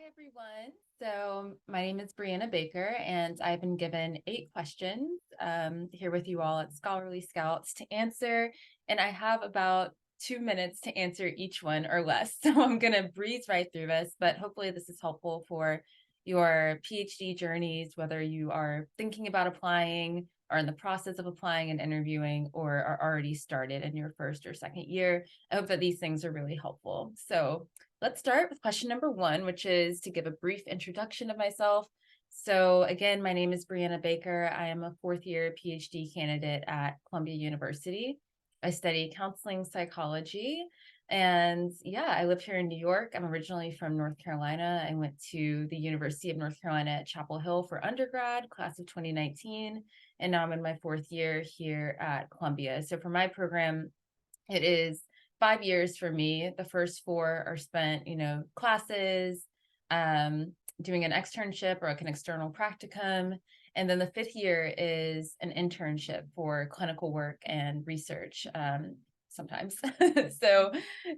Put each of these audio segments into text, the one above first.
Everyone. So my name is Brianna Baker, and I've been given 8 questions here with you all at Scholarly Scouts to answer. And I have about 2 minutes to answer each one or less. So I'm going to breeze right through this, but hopefully this is helpful for your PhD journeys, whether you are thinking about applying, are in the process of applying and interviewing, or are already started in your first or second year. I hope that these things are really helpful. So let's start with question number 1, which is to give a brief introduction of myself. So again, my name is Brianna Baker. I am a 4th-year PhD candidate at Columbia University. I study counseling psychology. And yeah, I live here in New York. I'm originally from North Carolina. I went to the University of North Carolina at Chapel Hill for undergrad, class of 2019. And now I'm in my 4th year here at Columbia. So for my program, it is 5 years for me. The first 4 are spent, classes, doing an externship or like an external practicum. And then the 5th year is an internship for clinical work and research. Sometimes. So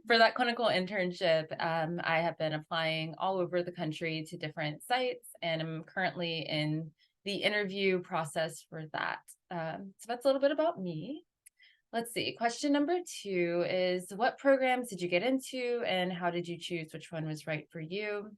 for that clinical internship, I have been applying all over the country to different sites, and I'm currently in the interview process for that. So that's a little bit about me. Let's see. Question number 2 is, what programs did you get into and how did you choose which one was right for you?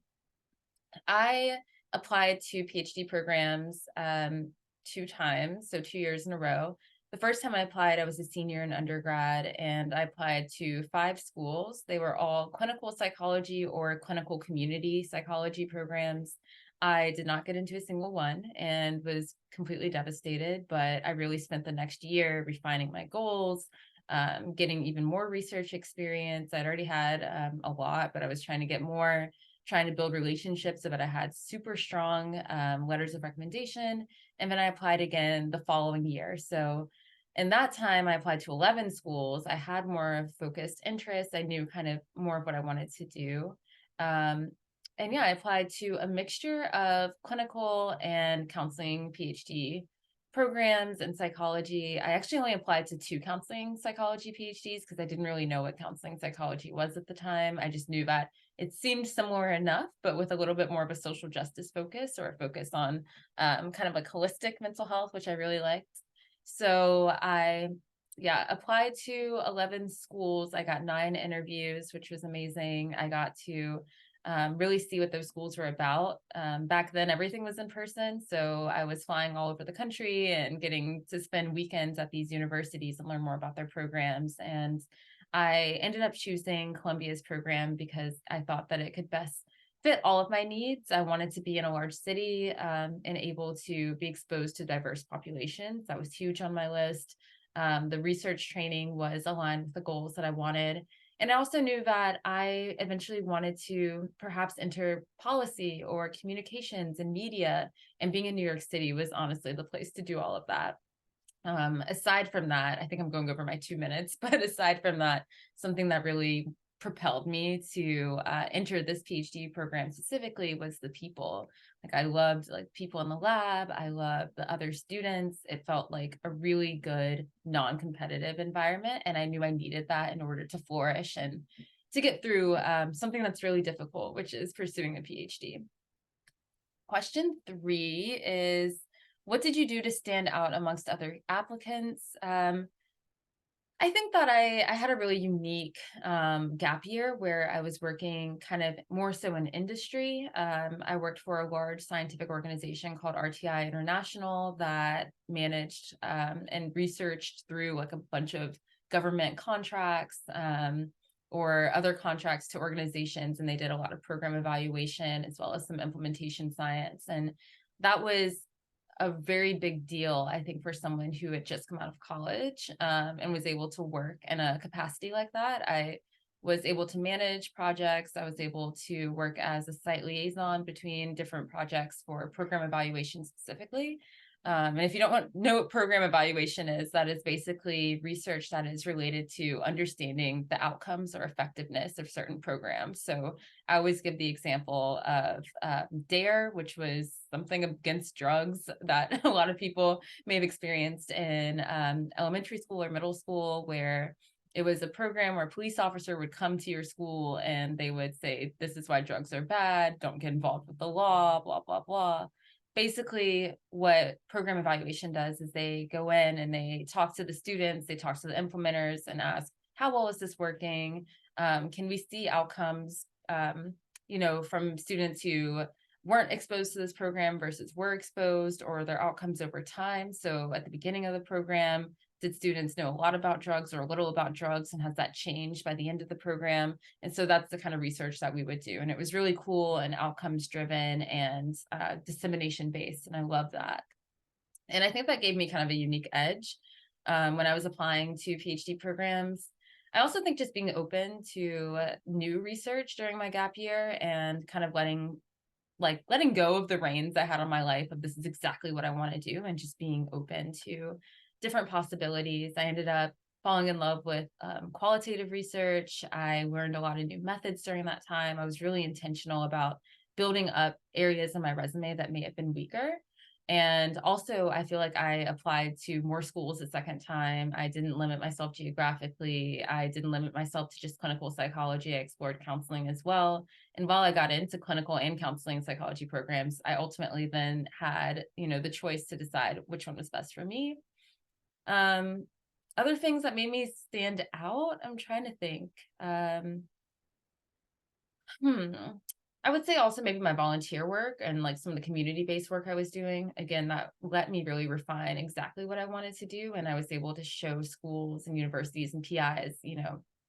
I applied to PhD programs 2 times, so 2 years in a row. The first time I applied, I was a senior in undergrad, and I applied to 5 schools. They were all clinical psychology or clinical community psychology programs. I did not get into a single one and was completely devastated, but I really spent the next year refining my goals, getting even more research experience. I'd already had a lot, but I was trying to get more, trying to build relationships so that I had super strong letters of recommendation. And then I applied again the following year. So in that time, I applied to 11 schools. I had more focused interests. I knew kind of more of what I wanted to do. And yeah, I applied to a mixture of clinical and counseling PhD programs and psychology. I actually only applied to 2 counseling psychology PhDs because I didn't really know what counseling psychology was at the time. I just knew that it seemed similar enough, but with a little bit more of a social justice focus, or a focus on kind of like holistic mental health, which I really liked. So I applied to 11 schools. I got 9 interviews, which was amazing. I got to really see what those schools were about. Back then, everything was in person. So I was flying all over the country and getting to spend weekends at these universities and learn more about their programs. And I ended up choosing Columbia's program because I thought that it could best fit all of my needs. I wanted to be in a large city and able to be exposed to diverse populations. That was huge on my list. The research training was aligned with the goals that I wanted. And I also knew that I eventually wanted to perhaps enter policy or communications and media, and being in New York City was honestly the place to do all of that. Aside from that, I think I'm going over my 2 minutes, but aside from that, something that really propelled me to enter this PhD program specifically was the people. Like, I loved like people in the lab. I loved the other students. It felt like a really good non-competitive environment, and I knew I needed that in order to flourish and to get through something that's really difficult, which is pursuing a PhD. Question 3 is, what did you do to stand out amongst other applicants? I think that I had a really unique gap year where I was working kind of more so in industry. I worked for a large scientific organization called RTI International that managed and researched through like a bunch of government contracts or other contracts to organizations. And they did a lot of program evaluation as well as some implementation science. And that was a very big deal, I think, for someone who had just come out of college and was able to work in a capacity like that. I was able to manage projects. I was able to work as a site liaison between different projects for program evaluation specifically. And if you don't know what program evaluation is, that is basically research that is related to understanding the outcomes or effectiveness of certain programs. So I always give the example of DARE, which was something against drugs that a lot of people may have experienced in elementary school or middle school, where It was a program where a police officer would come to your school and they would say, this is why drugs are bad, don't get involved with the law, blah, blah, blah. Basically, what program evaluation does is they go in and they talk to the students, they talk to the implementers and ask, how well is this working? Can we see outcomes, from students who weren't exposed to this program versus were exposed, or their outcomes over time? So at the beginning of the program, did students know a lot about drugs or a little about drugs, and has that changed by the end of the program? And so that's the kind of research that we would do. And it was really cool and outcomes driven and dissemination based. And I love that. And I think that gave me kind of a unique edge when I was applying to PhD programs. I also think just being open to new research during my gap year and kind of letting go of the reins I had on my life of this is exactly what I want to do, and just being open to different possibilities. I ended up falling in love with qualitative research. I learned a lot of new methods during that time. I was really intentional about building up areas in my resume that may have been weaker. And also, I feel like I applied to more schools a second time. I didn't limit myself geographically. I didn't limit myself to just clinical psychology. I explored counseling as well. And while I got into clinical and counseling psychology programs, I ultimately then had, the choice to decide which one was best for me. Other things that made me stand out, I'm trying to think. I would say also maybe my volunteer work and like some of the community-based work I was doing. Again, that let me really refine exactly what I wanted to do. And I was able to show schools and universities and PIs,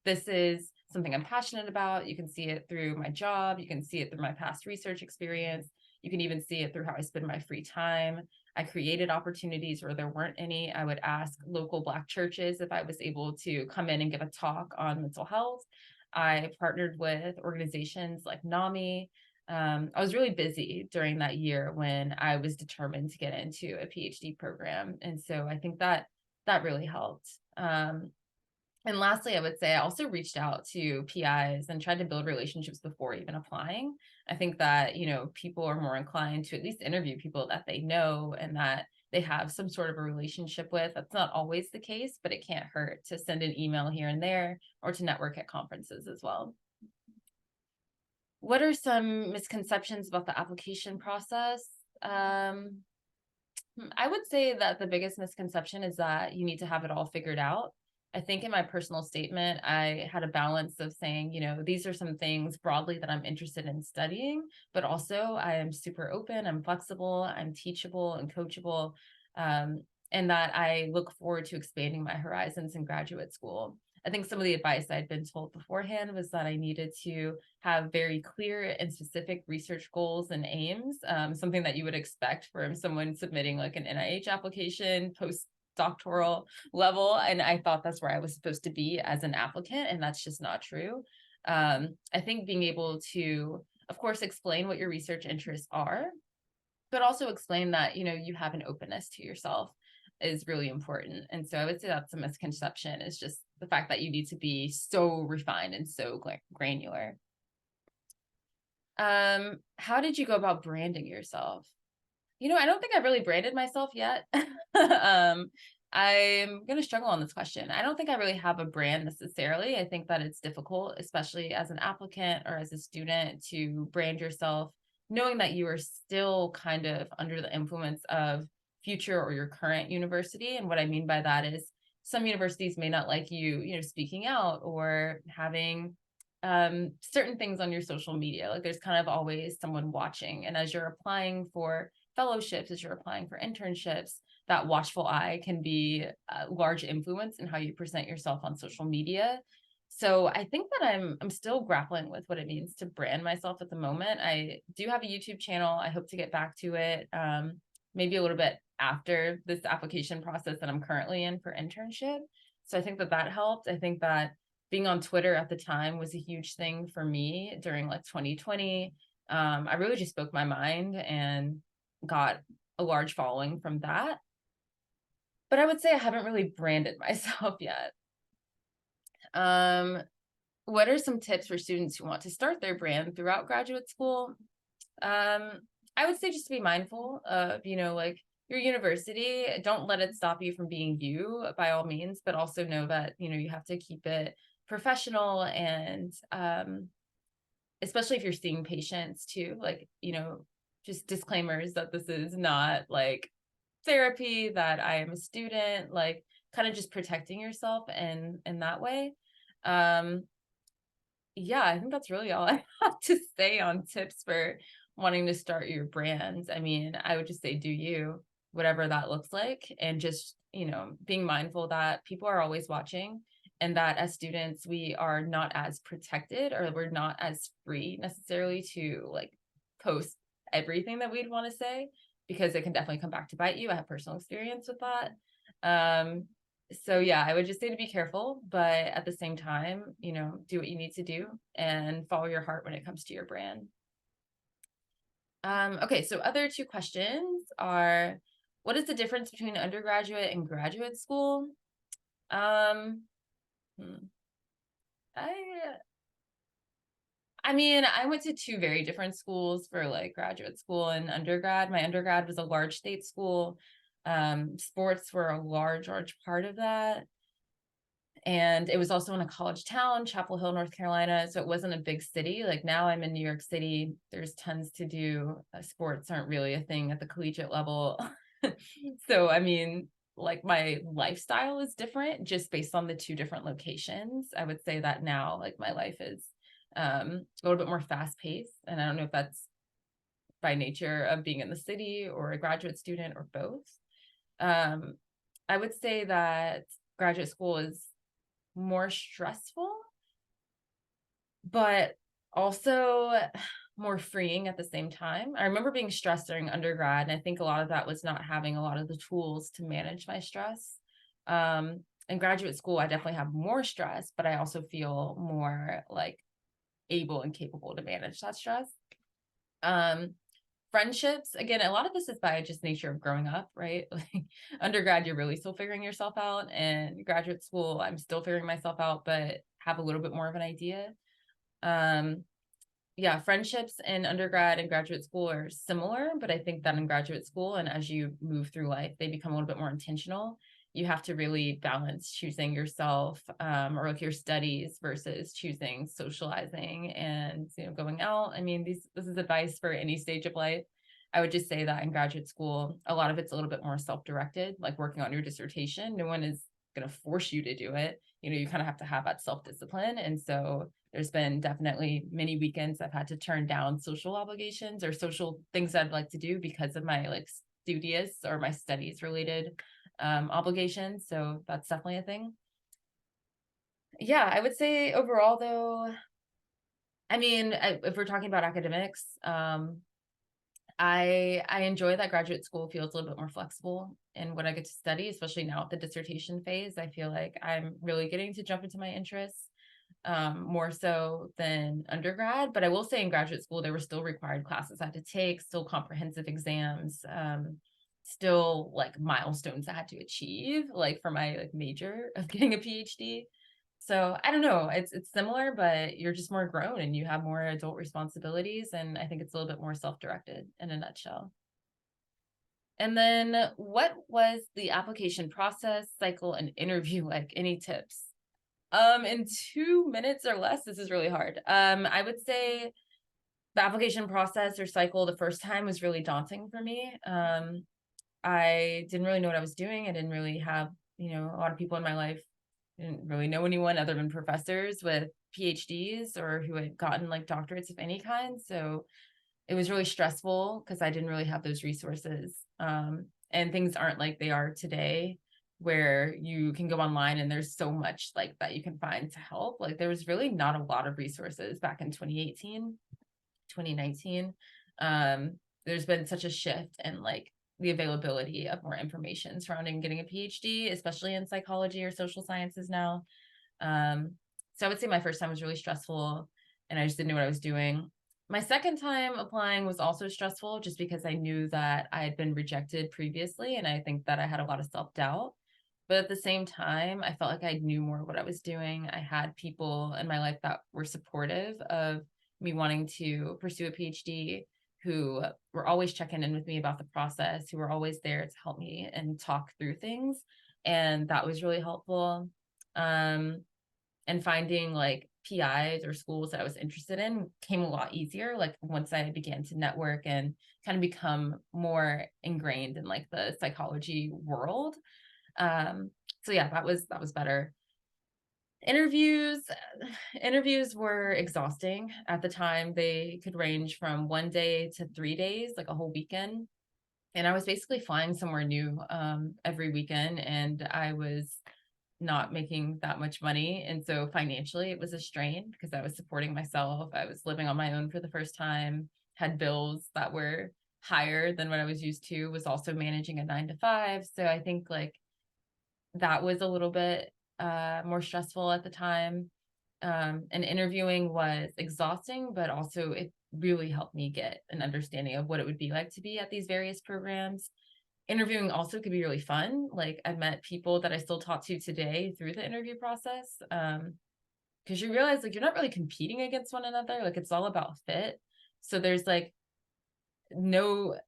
this is something I'm passionate about. You can see it through my job. You can see it through my past research experience. You can even see it through how I spend my free time. I created opportunities where there weren't any. I would ask local Black churches if I was able to come in and give a talk on mental health. I partnered with organizations like NAMI. I was really busy during that year when I was determined to get into a PhD program. And so I think that really helped. And lastly, I would say I also reached out to PIs and tried to build relationships before even applying. I think that, people are more inclined to at least interview people that they know and that they have some sort of a relationship with. That's not always the case, but it can't hurt to send an email here and there or to network at conferences as well. What are some misconceptions about the application process? I would say that the biggest misconception is that you need to have it all figured out. I think in my personal statement, I had a balance of saying, these are some things broadly that I'm interested in studying, but also I am super open, I'm flexible, I'm teachable and coachable, and that I look forward to expanding my horizons in graduate school. I think some of the advice I'd been told beforehand was that I needed to have very clear and specific research goals and aims, something that you would expect from someone submitting like an NIH application, postdoctoral level. And I thought that's where I was supposed to be as an applicant, and that's just not true. I think being able to, of course, explain what your research interests are, but also explain that, you have an openness to yourself is really important. And so I would say that's a misconception, is just the fact that you need to be so refined and so granular. How did you go about branding yourself? I don't think I've really branded myself yet. I'm going to struggle on this question. I don't think I really have a brand necessarily. I think that it's difficult, especially as an applicant or as a student, to brand yourself, knowing that you are still kind of under the influence of future or your current university. And what I mean by that is some universities may not like you, speaking out or having certain things on your social media. Like there's kind of always someone watching. And as you're applying for fellowships, as you're applying for internships, that watchful eye can be a large influence in how you present yourself on social media. So I think that I'm still grappling with what it means to brand myself at the moment. I do have a YouTube channel. I hope to get back to it maybe a little bit after this application process that I'm currently in for internship. So I think that helped. I think that being on Twitter at the time was a huge thing for me during like 2020. I really just spoke my mind and got a large following from that. But I would say I haven't really branded myself yet. What are some tips for students who want to start their brand throughout graduate school? I would say just to be mindful of, like your university, don't let it stop you from being you by all means, but also know that, you have to keep it professional and especially if you're seeing patients too, like, just disclaimers that this is not like therapy, that I am a student, like kind of just protecting yourself in that way. Um, yeah, I think that's really all I have to say on tips for wanting to start your brand. I mean, I would just say do you, whatever that looks like, and just, being mindful that people are always watching and that as students, we are not as protected or we're not as free necessarily to like post everything that we'd want to say because it can definitely come back to bite you. I have personal experience with that. Um, so yeah, I would just say to be careful, but at the same time, do what you need to do and follow your heart when it comes to your brand. Okay, so other two questions are, what is the difference between undergraduate and graduate school? Um, hmm, I I mean, I went to two very different schools for like graduate school and undergrad. My undergrad was a large state school. Sports were a large part of that. And it was also in a college town, Chapel Hill, North Carolina. So it wasn't a big city. Like now I'm in New York City. There's tons to do. Sports aren't really a thing at the collegiate level. So, I mean, like my lifestyle is different just based on the two different locations. I would say that now, like my life is a little bit more fast paced. And I don't know if that's by nature of being in the city or a graduate student or both. Um, I would say that graduate school is more stressful, but also more freeing at the same time. I remember being stressed during undergrad, and I think a lot of that was not having a lot of the tools to manage my stress. In graduate school, I definitely have more stress, but I also feel more like able and capable to manage that stress. Um, Friendships, again, a lot of this is by just nature of growing up, right? Like undergrad, you're really still figuring yourself out, and graduate school, I'm still figuring myself out, but have a little bit more of an idea. Um, yeah, friendships in undergrad and graduate school are similar, but I think that in graduate school and as you move through life, they become a little bit more intentional. You have to really balance choosing yourself or like your studies versus choosing socializing and going out. I mean, this is advice for any stage of life. I would just say that in graduate school, a lot of it's a little bit more self-directed, like working on your dissertation. No one is going to force you to do it. You kind of have to have that self-discipline. And so there's been definitely many weekends I've had to turn down social obligations or social things I'd like to do because of my like studious or my studies related obligations. So that's definitely a thing. Yeah, I would say overall though, I mean, if we're talking about academics, I enjoy that graduate school feels a little bit more flexible in what I get to study, especially now at the dissertation phase. I feel like I'm really getting to jump into my interests more so than undergrad. But I will say in graduate school, there were still required classes I had to take, still comprehensive exams, still like milestones I had to achieve, like for my like major of getting a PhD. So I don't know, it's similar, but you're just more grown and you have more adult responsibilities. And I think it's a little bit more self-directed in a nutshell. And then what was the application process, cycle, and interview like? Any tips? In 2 minutes or less, this is really hard. I would say the application process or cycle the first time was really daunting for me. I didn't really know what I was doing. I didn't really have, a lot of people in my life. I didn't really know anyone other than professors with PhDs or who had gotten like doctorates of any kind. So it was really stressful because I didn't really have those resources. And things aren't like they are today where you can go online and there's so much like that you can find to help. Like there was really not a lot of resources back in 2018, 2019. There's been such a shift in like the availability of more information surrounding getting a PhD, especially in psychology or social sciences now. So I would say my first time was really stressful and I just didn't know what I was doing. My second time applying was also stressful just because I knew that I had been rejected previously and I think that I had a lot of self-doubt. But at the same time, I felt like I knew more what I was doing. I had people in my life that were supportive of me wanting to pursue a PhD who were always checking in with me about the process, who were always there to help me and talk through things. And that was really helpful. Um, and finding like PIs or schools that I was interested in came a lot easier. Like once I began to network and kind of become more ingrained in like the psychology world. So yeah, that was better. Interviews, interviews were exhausting at the time. They could range from 1 day to 3 days, like a whole weekend. And I was basically flying somewhere new every weekend, and I was not making that much money. And so financially, it was a strain because I was supporting myself. I was living on my own for the first time, had bills that were higher than what I was used to, was also managing a 9 to 5. So I think like that was a little bit more stressful at the time. And interviewing was exhausting, but also it really helped me get an understanding of what it would be like to be at these various programs. Interviewing also could be really fun. Like I met people that I still talk to today through the interview process. Because you realize like you're not really competing against one another. Like it's all about fit. So there's like no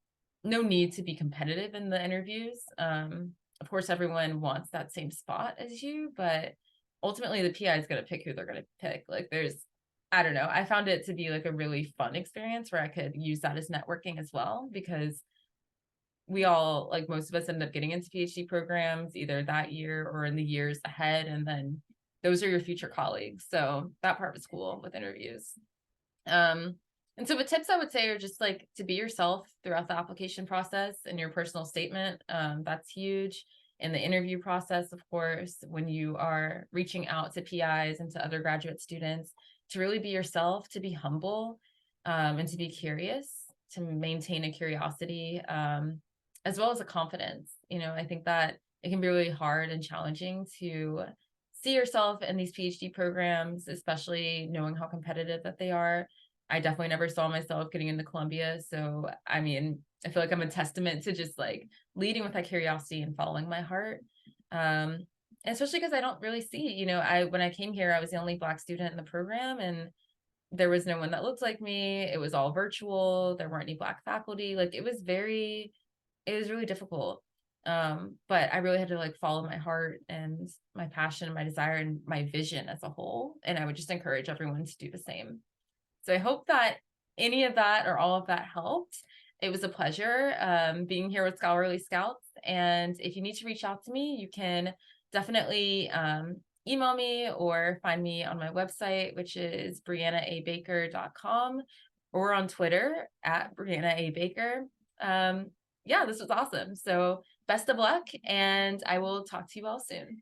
need to be competitive in the interviews. Of course, everyone wants that same spot as you, but ultimately the PI is going to pick who they're going to pick. Like there's, I don't know. I found it to be like a really fun experience where I could use that as networking as well, because we all, like most of us, end up getting into PhD programs either that year or in the years ahead. And then those are your future colleagues. So that part was cool with interviews. And so the tips I would say are just like to be yourself throughout the application process and your personal statement. That's huge. In the interview process, of course, when you are reaching out to PIs and to other graduate students, to really be yourself, to be humble, and to be curious, to maintain a curiosity, as well as a confidence. I think that it can be really hard and challenging to see yourself in these PhD programs, especially knowing how competitive that they are. I definitely never saw myself getting into Columbia. So, I mean, I feel like I'm a testament to just like leading with that curiosity and following my heart. Especially because I don't really see, when I came here, I was the only Black student in the program, and there was no one that looked like me. It was all virtual. There weren't any Black faculty. Like it was really difficult. But I really had to like follow my heart and my passion and my desire and my vision as a whole. And I would just encourage everyone to do the same. So I hope that any of that or all of that helped. It was a pleasure being here with Scholarly Scouts. And if you need to reach out to me, you can definitely email me or find me on my website, which is briannaabaker.com, or on Twitter at briannaabaker. Yeah, this was awesome. So best of luck, and I will talk to you all soon.